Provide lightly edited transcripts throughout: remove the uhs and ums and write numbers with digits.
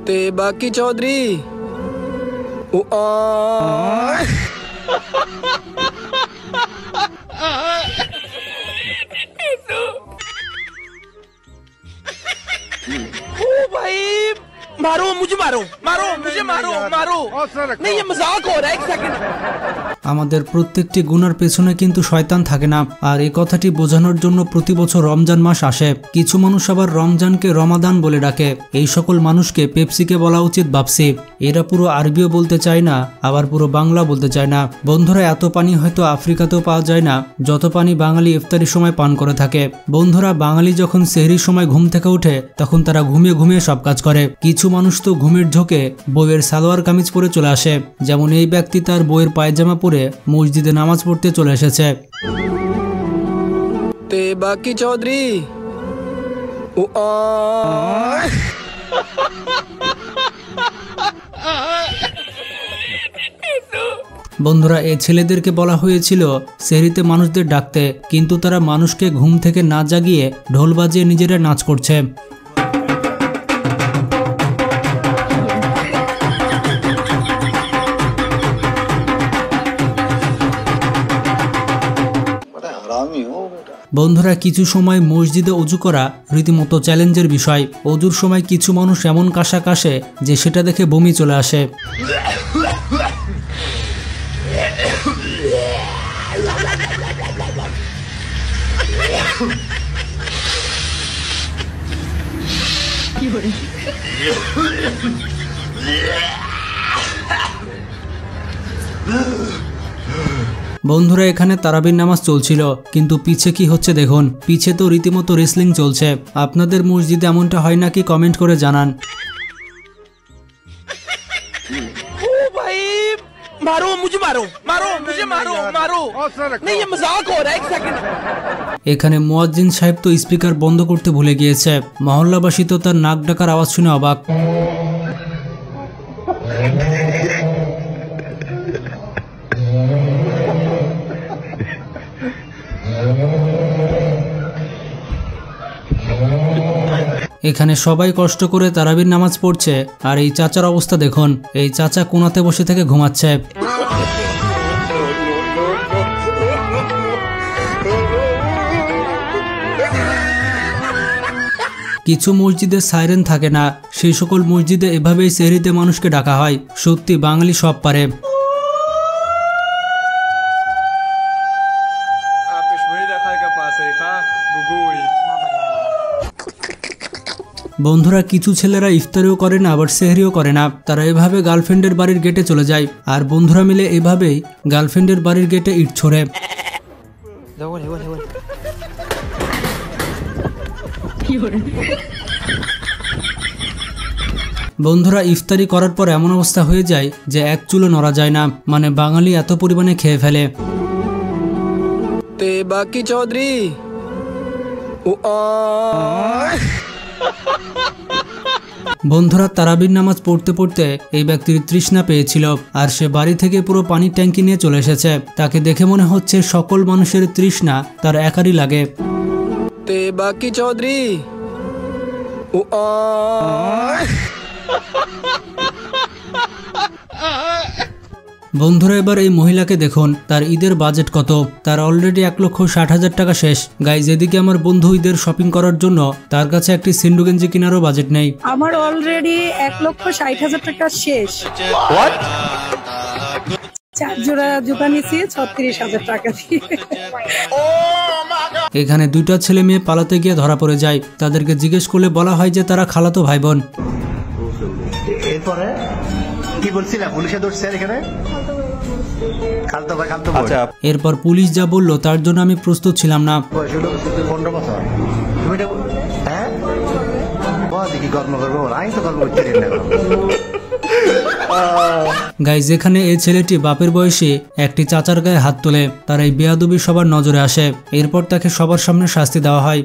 ते बाकी चौधरी भाई मारो मुझे, मारो मारो मुझे, मारो मारो नहीं, ये मजाक हो रहा है। एक सेकंड। আমাদের প্রত্যেকটি গুনার পেছনে কিন্তু শয়তান থাকে না, আর এই কথাটি বোঝানোর জন্য প্রতি বছর রমজান মাস আসে। কিছু মানুষ আবার রমজানকে রমাদান বলে ডাকে। এই সকল মানুষকে পেপসিকে বলা উচিত বাপসি। এরা পুরো আরবিও বলতে চায় না, আবার পুরো বাংলা বলতে চায় না। বন্ধুরা, এত পানি হয়তো আফ্রিকাতেও পাওয়া যায় না যত পানি বাঙালি ইফতারির সময় পান করে থাকে। বন্ধুরা, বাঙালি যখন সেহরির সময় ঘুম থেকে ওঠে তখন তারা ঘুমিয়ে ঘুমিয়ে সব কাজ করে। কিছু মানুষ তো ঘুমের ঝোঁকে বইয়ের সালোয়ার কামিজ পরে চলে আসে, যেমন এই ব্যক্তি তার বইয়ের পায়জামা পরে মসজিদে নামাজ পড়তে চলে এসেছে। ते बाकी चौधरी বন্ধুরা, এই ছেলেদেরকে বলা হয়েছিল সেহরিতে মানুষদের ডাকতে, কিন্তু তারা মানুষকে ঘুম থেকে না জাগিয়ে ঢোল বাজিয়ে নিজেরা নাচ করছে। বন্ধুরা, কিছু সময় মসজিদে অজু করা রীতিমতো চ্যালেঞ্জের বিষয়। অজুর সময় কিছু মানুষ এমন কাশা কাশে যে সেটা দেখে বমি চলে আসে। বন্ধুরা, এখানে তারাবির নামাজ চলছিল, কিন্তু পিছে কি হচ্ছে দেখুন। পিছে তো রীতিমতো রেসলিং চলছে। আপনাদের মসজিদে এমনটা হয় নাকি কমেন্ট করে জানান। भाई मारो मुझे, मारो मारो मुझे, मारो मारो नहीं, ये मजाक हो रहा है। एक सेकंड। এখানে মুয়াজ্জিন সাহেব তো স্পিকার বন্ধ করতে ভুলে গিয়েছে। মহল্লাবাসী তো তার নাক ডাকার আওয়াজ শুনে অবাক। এখানে সবাই কষ্ট করে তারাবির নামাজ পড়ছে, আর এই চাচার অবস্থা দেখুন। এই চাচা কোনাতে বসে থেকে ঘুমাচ্ছে। কিছু মসজিদে সাইরেন থাকে না, সেই সকল মসজিদে এভাবেই সেহরিতে মানুষকে ডাকা হয়। সত্যি বাঙালি সব পারে। বন্ধুরা, কিছু ছেলেরা ইফতারিও করে না, আবার সেহরিও করে না। তারা এভাবে গার্লফ্রেন্ডের বাড়ির গেটে চলে যায়, আর বন্ধুরা মিলে এভাবেই গার্লফ্রেন্ডের বাড়ির গেটে ইট ছোড়ে। বন্ধুরা, ইফতারি করার পর এমন অবস্থা হয়ে যায় যে এক চুলো নড়া যায় না। মানে বাঙালি এত পরিমাণে খেয়ে ফেলে। ते बाकी चौधरी বন্ধুরা, তারাবির নামাজ পড়তে পড়তে এই ব্যক্তির তৃষ্ণা পেয়েছিল, আর সে বাড়ি থেকে পুরো পানির ট্যাঙ্কি নিয়ে চলে এসেছে। তাকে দেখে মনে হচ্ছে সকল মানুষের তৃষ্ণা তার একারই লাগে। ते बाकी चौधरी বন্ধুরা, এবার এই মহিলাকে দেখুন, তার ঈদের বাজেট কত। তার অলরেডি 1,60,000 টাকা শেষ। গাইজ, এদিকে আমার বন্ধু ঈদের শপিং করার জন্য তার কাছে একটি সিন্ডু গেঞ্জি কেনারও বাজেট নেই। আমার অলরেডি 1,60,000 টাকা শেষ। 4 জোড়া জুতা নিয়েছি 36,000 টাকা দিয়ে। এখানে দুইটা ছেলে মেয়ে পালাতে গিয়ে ধরা পড়ে যায়। তাদেরকে জিজ্ঞেস করলে বলা হয় যে তারা খালাতো ভাই বোন। এরপরে কি বলছিলা, পুলিশে ধরছে এখানে? এরপর পুলিশ যা বলল তার জন্য আমি প্রস্তুত ছিলাম না। 15 বছর তুমি এটা, হ্যাঁ কি কর্ম করবো? আমি তো কর্ম করতে না। গাইজ, এখানে এই ছেলেটি বাপের বয়সে একটি চাচার গায়ে হাত তোলে। তার এই বেয়াদবি সবার নজরে আসে। এরপর তাকে সবার সামনে শাস্তি দেওয়া হয়।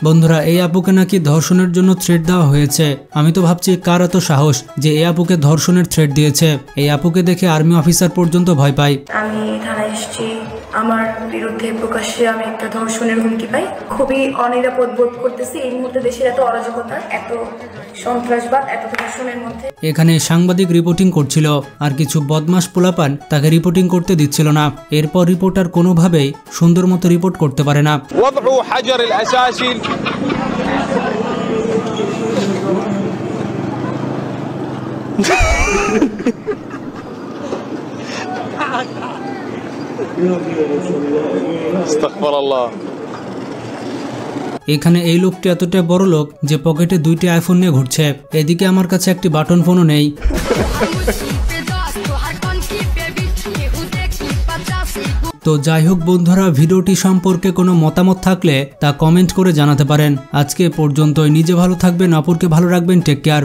বন্ধুরা এই আপুকে নাকি ধর্ষণের জন্য থ্রেট দেওয়া হয়েছে। আমি তো ভাবছি কার এত সাহস যে এই আপুকে ধর্ষণের থ্রেট দিয়েছে। এই আপুকে দেখে আর্মি অফিসার পর্যন্ত ভয় পায়। আমি থানায় এসেছি, আমার বিরুদ্ধে প্রকাশ্যে আমি একটা ধর্ষণের হুমকি পাই। খুবই অনিরাপদ বোধ করতেছি এই মুহূর্তে। দেশের এত অরাজকতা, এত সন্ত্রাসবাদ, এত ধর্ষণের মধ্যে। এখানে সাংবাদিক রিপোর্টিং করছিল আর কিছু বদমাশ পোলাপান তাকে রিপোর্টিং করতে দিচ্ছিল না। এরপর রিপোর্টার কোনোভাবেই সুন্দর মতো রিপোর্ট করতে পারে না। এখানে এই লোকটি এতটা বড় লোক যে পকেটে 2টি আইফোন নিয়ে ঘুরছে। এদিকে আমার কাছে একটি বাটন ফোনও নেই। তো যাই হোক বন্ধুরা, ভিডিওটি সম্পর্কে কোনো মতামত থাকলে তা কমেন্ট করে জানাতে পারেন। আজকে পর্যন্তই। নিজে ভালো থাকবেন, অপরকে ভালো রাখবেন। Take care.